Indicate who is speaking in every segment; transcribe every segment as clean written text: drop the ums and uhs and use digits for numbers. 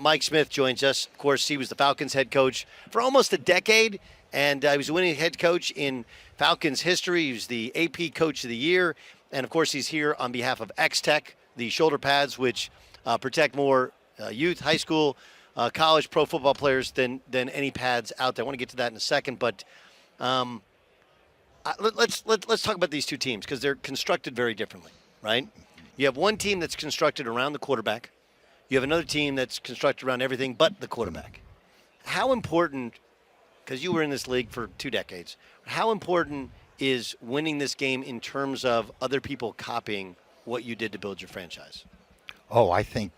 Speaker 1: Mike Smith joins us. Of course, he was the Falcons head coach for almost a decade, and he was a winning head coach in Falcons history. He was the AP Coach of the Year, and of course, he's here on behalf of X-Tech, the shoulder pads, which protect more youth, high school, college, pro football players than any pads out there. I want to get to that in a second, but let's talk about these two teams because they're constructed very differently, right? You have one team that's constructed around the quarterback. You have another team that's constructed around everything but the quarterback. How important, because you were in this league for 2 decades, how important is winning this game in terms of other people copying what you did to build your franchise?
Speaker 2: Oh, I think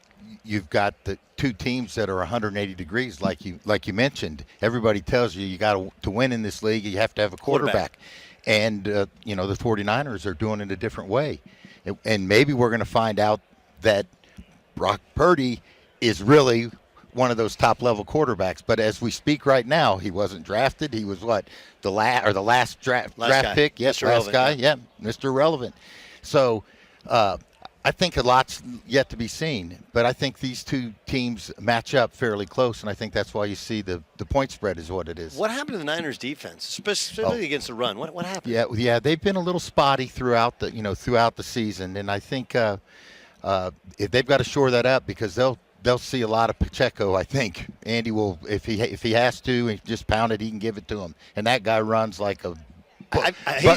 Speaker 2: you've got the two teams that are 180 degrees, like you mentioned. Everybody tells you got to win in this league, you have to have a quarterback. And, the 49ers are doing it a different way. And maybe we're going to find out that Brock Purdy is really one of those top-level quarterbacks. But as we speak right now, he wasn't drafted. He was the last draft pick? Yes, last guy. Yeah, Mr. Irrelevant. So I think a lot's yet to be seen. But I think these two teams match up fairly close, and I think that's why you see the point spread is what it is.
Speaker 1: What happened to the Niners' defense, specifically against the run? What happened?
Speaker 2: Yeah, they've been a little spotty throughout the season, and I think if they've got to shore that up because they'll see a lot of Pacheco. I think Andy will, if he has to, and just pound it, he can give it to him. And that guy runs like a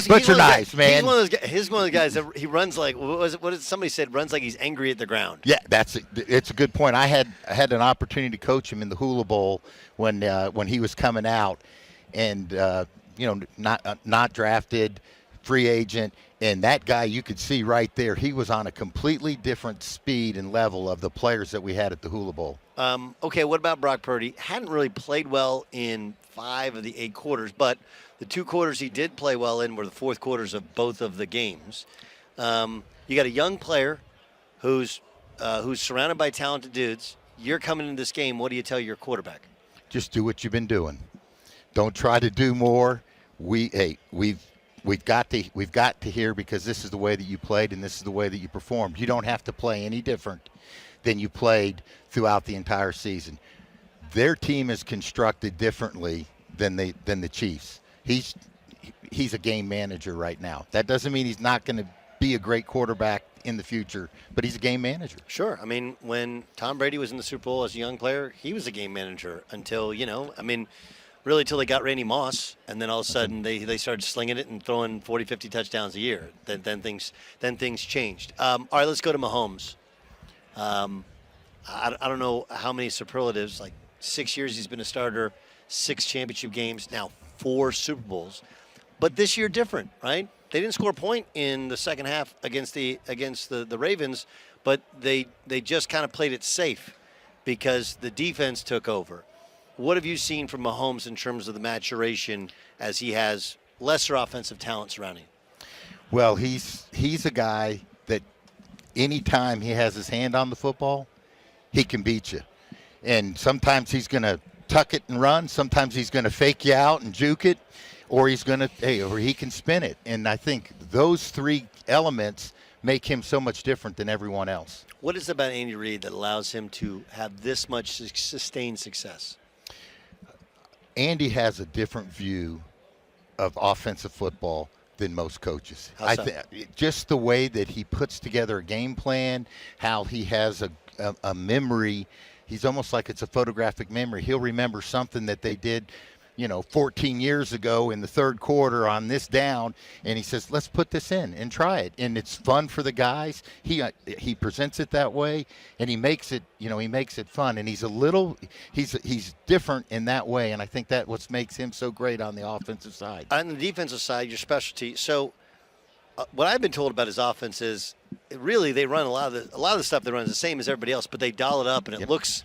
Speaker 2: butcher knives, man.
Speaker 1: He's one of the guys that he runs like what did somebody said? Runs like he's angry at the ground.
Speaker 2: Yeah, it's a good point. I had an opportunity to coach him in the Hula Bowl when he was coming out, and not drafted, free agent. And that guy, you could see right there, he was on a completely different speed and level of the players that we had at the Hula Bowl.
Speaker 1: Okay, what about Brock Purdy? Hadn't really played well in 5 of the 8 quarters, but the 2 quarters he did play well in were the fourth quarters of both of the games. You got a young player who's surrounded by talented dudes. You're coming into this game. What do you tell your quarterback?
Speaker 2: Just do what you've been doing. Don't try to do more. We've got to hear because this is the way that you played and this is the way that you performed. You don't have to play any different than you played throughout the entire season. Their team is constructed differently than the Chiefs. He's a game manager right now. That doesn't mean he's not going to be a great quarterback in the future, but he's a game manager.
Speaker 1: Sure. I mean, when Tom Brady was in the Super Bowl as a young player, he was a game manager until, really till they got Randy Moss, and then all of a sudden they started slinging it and throwing 40, 50 touchdowns a year. Then things changed. All right, let's go to Mahomes. I don't know how many superlatives, like 6 years he's been a starter, 6 championship games, now 4 Super Bowls. But this year different, right? They didn't score a point in the second half against the Ravens, but they just kind of played it safe because the defense took over. What have you seen from Mahomes in terms of the maturation as he has lesser offensive talent surrounding him?
Speaker 2: Well, he's a guy that anytime he has his hand on the football, he can beat you. And sometimes he's going to tuck it and run. Sometimes he's going to fake you out and juke it, or he can spin it. And I think those 3 elements make him so much different than everyone else.
Speaker 1: What is it about Andy Reid that allows him to have this much sustained success?
Speaker 2: Andy has a different view of offensive football than most coaches.
Speaker 1: How so?
Speaker 2: Just the way that he puts together a game plan, how he has a memory. He's almost like it's a photographic memory. He'll remember something that they did, 14 years ago in the third quarter on this down, and he says, let's put this in and try it. And it's fun for the guys. He presents it that way, and he makes it fun. And he's different in that way, and I think that's what makes him so great on the offensive side.
Speaker 1: On the defensive side, your specialty. So what I've been told about his offense is really they run a lot of the stuff they run is the same as everybody else, but they dial it up, and it looks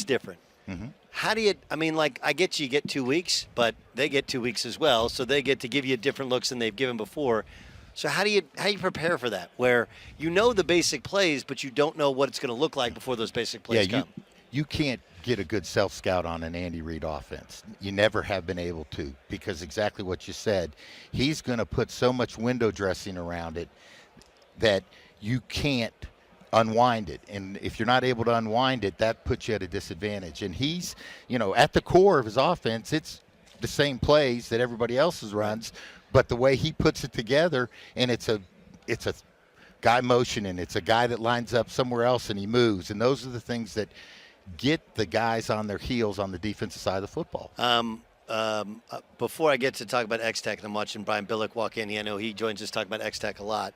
Speaker 1: different. Mm-hmm. How do you? I get you get 2 weeks, but they get 2 weeks as well, so they get to give you different looks than they've given before. So how do you prepare for that? Where you know the basic plays, but you don't know what it's going to look like before those basic plays come.
Speaker 2: You can't get a good self-scout on an Andy Reid offense. You never have been able to because exactly what you said. He's going to put so much window dressing around it that you can't unwind it. And if you're not able to unwind it, that puts you at a disadvantage. And he's, at the core of his offense, it's the same plays that everybody else's runs, but the way he puts it together, and it's a guy motioning, it's a guy that lines up somewhere else and he moves. And those are the things that get the guys on their heels on the defensive side of the football.
Speaker 1: Before I get to talk about X-Tech, and I'm watching Brian Billick walk in. I know he joins us talking about X-Tech a lot.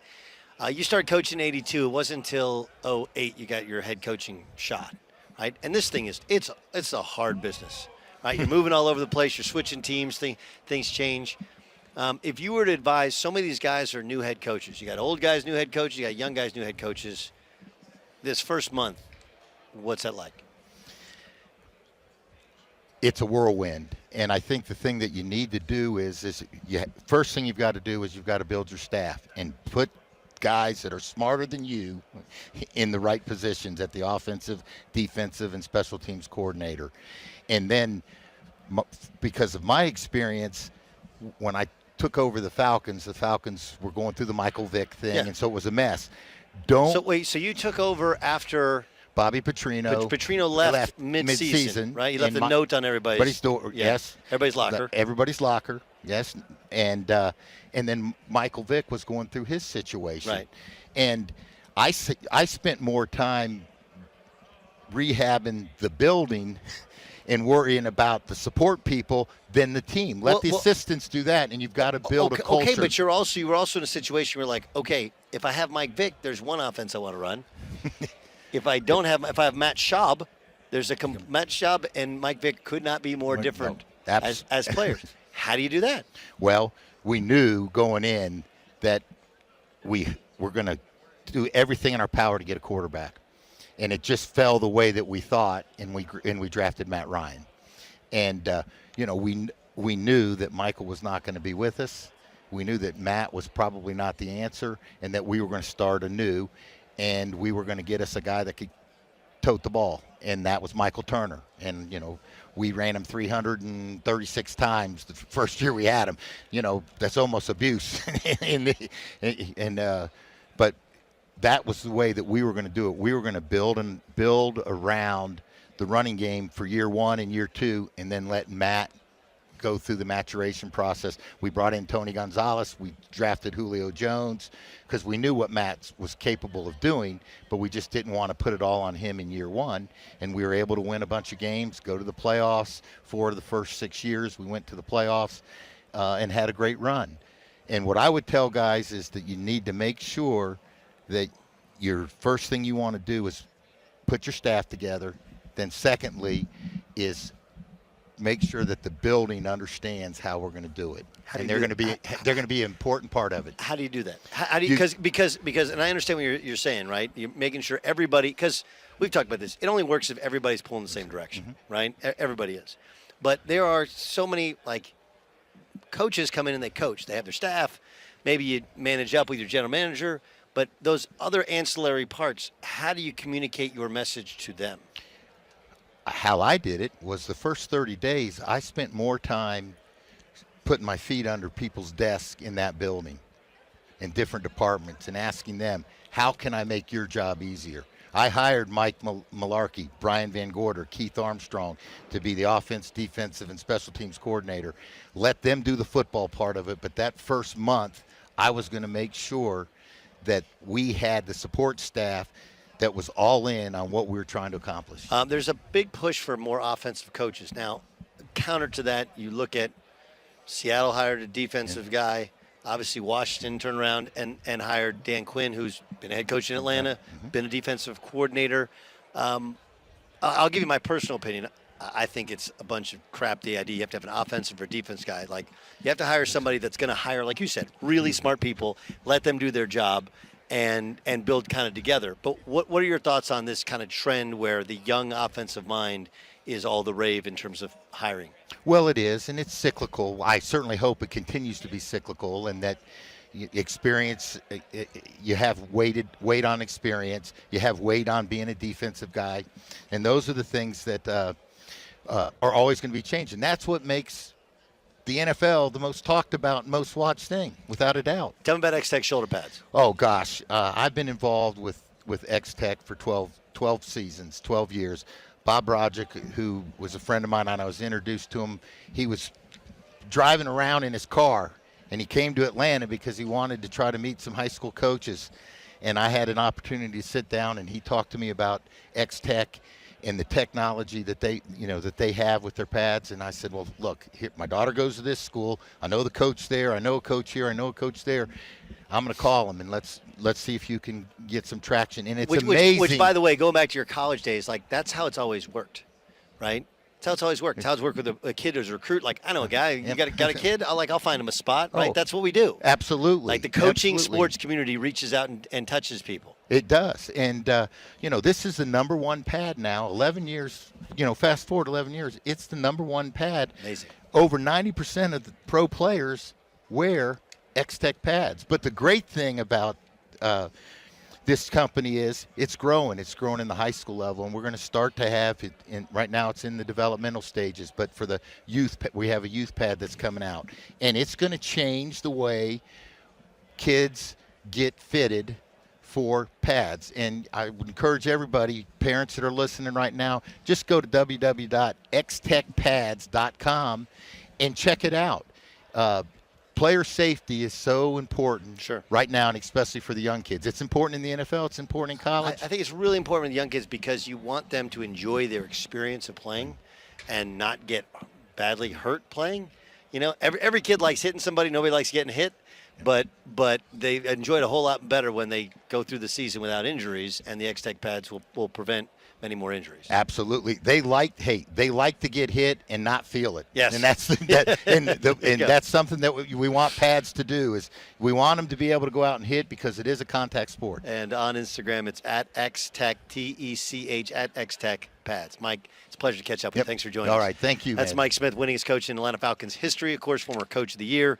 Speaker 1: You started coaching in 82. It wasn't until 08 you got your head coaching shot, right? And this thing it's a hard business, right? You're moving all over the place. You're switching teams. Things change. If you were to advise, so many of these guys are new head coaches. You got old guys, new head coaches. You got young guys, new head coaches. This first month, what's that like?
Speaker 2: It's a whirlwind, and I think the thing that you need to do is first thing you've got to do is you've got to build your staff and put guys that are smarter than you in the right positions at the offensive, defensive, and special teams coordinator. And then because of my experience, when I took over the Falcons were going through the Michael Vick thing, and so it was a mess.
Speaker 1: So you took over after
Speaker 2: Bobby Petrino.
Speaker 1: Petrino left mid-season, right? He left a note on everybody's door.
Speaker 2: Yes.
Speaker 1: Everybody's locker.
Speaker 2: Everybody's locker, yes. And then Michael Vick was going through his situation.
Speaker 1: Right.
Speaker 2: And I spent more time rehabbing the building and worrying about the support people than the team. Let the assistants do that, and you've got to build a culture.
Speaker 1: Okay, but you were also in a situation where, like, okay, if I have Mike Vick, there's one offense I want to run. If I have Matt Schaub, Matt Schaub and Mike Vick could not be more different as players. How do you do that?
Speaker 2: Well, we knew going in that we were going to do everything in our power to get a quarterback, and it just fell the way that we thought, and we drafted Matt Ryan, and we knew that Michael was not going to be with us. We knew that Matt was probably not the answer, and that we were going to start anew, and we were going to get us a guy that could tote the ball, and that was Michael Turner. And we ran him 336 times the first year we had him. That's almost abuse. But that was the way that we were going to do it. We were going to build around the running game for year one and year two, and then let Matt go through the maturation process. We brought in Tony Gonzalez. We drafted Julio Jones because we knew what Matt was capable of doing, but we just didn't want to put it all on him in year one. And we were able to win a bunch of games, go to the playoffs. 4 of the first 6 years we went to the playoffs and had a great run. And what I would tell guys is that you need to make sure that your first thing you want to do is put your staff together. Then secondly is make sure that the building understands how we're going to do it, and they're going to be an important part of it.
Speaker 1: How do you do that? How do you because and I understand what you're saying, right? You're making sure everybody, because we've talked about this. It only works if everybody's pulling the same direction, right? Everybody is, but there are so many coaches come in and they coach. They have their staff. Maybe you manage up with your general manager, but those other ancillary parts. How do you communicate your message to them?
Speaker 2: How I did it was the first 30 days, I spent more time putting my feet under people's desks in that building in different departments and asking them, how can I make your job easier? I hired Mike Malarkey, Brian Van Gorder, Keith Armstrong to be the offense, defensive, and special teams coordinator. Let them do the football part of it, but that first month, I was going to make sure that we had the support staff that was all in on what we were trying to accomplish.
Speaker 1: There's a big push for more offensive coaches. Now, counter to that, you look at Seattle hired a defensive guy. Obviously, Washington turned around and hired Dan Quinn, who's been a head coach in Atlanta, been a defensive coordinator. I'll give you my personal opinion. I think it's a bunch of crap, the idea you have to have an offensive or defense guy. Like, you have to hire somebody that's going to hire, like you said, really smart people, let them do their job, and build kind of together. But what are your thoughts on this kind of trend where the young offensive mind is all the rave in terms of hiring?
Speaker 2: Well, it is, and it's cyclical. I certainly hope it continues to be cyclical, and that experience, you have weight on experience, you have weight on being a defensive guy, and those are the things that are always going to be changing. That's what makes the NFL the most talked about, most watched thing, without a doubt.
Speaker 1: Tell me about X-Tech shoulder pads.
Speaker 2: Oh, gosh. I've been involved with with X-Tech for 12 seasons, 12 years. Bob Roderick, who was a friend of mine, and I was introduced to him, he was driving around in his car, and he came to Atlanta because he wanted to try to meet some high school coaches. And I had an opportunity to sit down, and he talked to me about X-Tech and the technology that they have with their pads. And I said, well, look, here, my daughter goes to this school. I know the coach there. I know a coach here. I know a coach there. I'm going to call him, and let's see if you can get some traction. And it's amazing.
Speaker 1: Which, by the way, going back to your college days, like that's how it's always worked, right? That's how it's always worked. It's how it's worked with a kid who's a recruit. Like, I know a guy, you got a kid, I'll find him a spot, right?
Speaker 2: Oh,
Speaker 1: that's what we do.
Speaker 2: Absolutely.
Speaker 1: Like the coaching sports community reaches out and touches people.
Speaker 2: It does. And, this is the number one pad now, 11 years, fast forward 11 years, it's the number one pad.
Speaker 1: Amazing.
Speaker 2: Over 90% of the pro players wear X-Tech pads. But the great thing about this company is it's growing. It's growing in the high school level, and we're going to start to have it. Right now, it's in the developmental stages. But for the youth, we have a youth pad that's coming out, and it's going to change the way kids get fitted for pads. And I would encourage everybody, parents that are listening right now, just go to www.xtechpads.com and check it out. Player safety is so important right now, and especially for the young kids. It's important in the NFL. It's important in college.
Speaker 1: I think it's really important with young kids because you want them to enjoy their experience of playing and not get badly hurt playing. Every kid likes hitting somebody. Nobody likes getting hit. But they enjoy it a whole lot better when they go through the season without injuries, and the X-Tech pads will prevent many more injuries.
Speaker 2: Absolutely. They like to get hit and not feel it.
Speaker 1: Yes.
Speaker 2: And that's that's something that we want pads to do, is we want them to be able to go out and hit because it is a contact sport.
Speaker 1: And on Instagram, it's at Xtech, TECH, at Xtech pads. Mike, it's a pleasure to catch up with you. Thanks for joining us.
Speaker 2: All right. Thank you,
Speaker 1: That's
Speaker 2: man.
Speaker 1: Mike Smith, winningest coach in Atlanta Falcons history, of course, former coach of the year.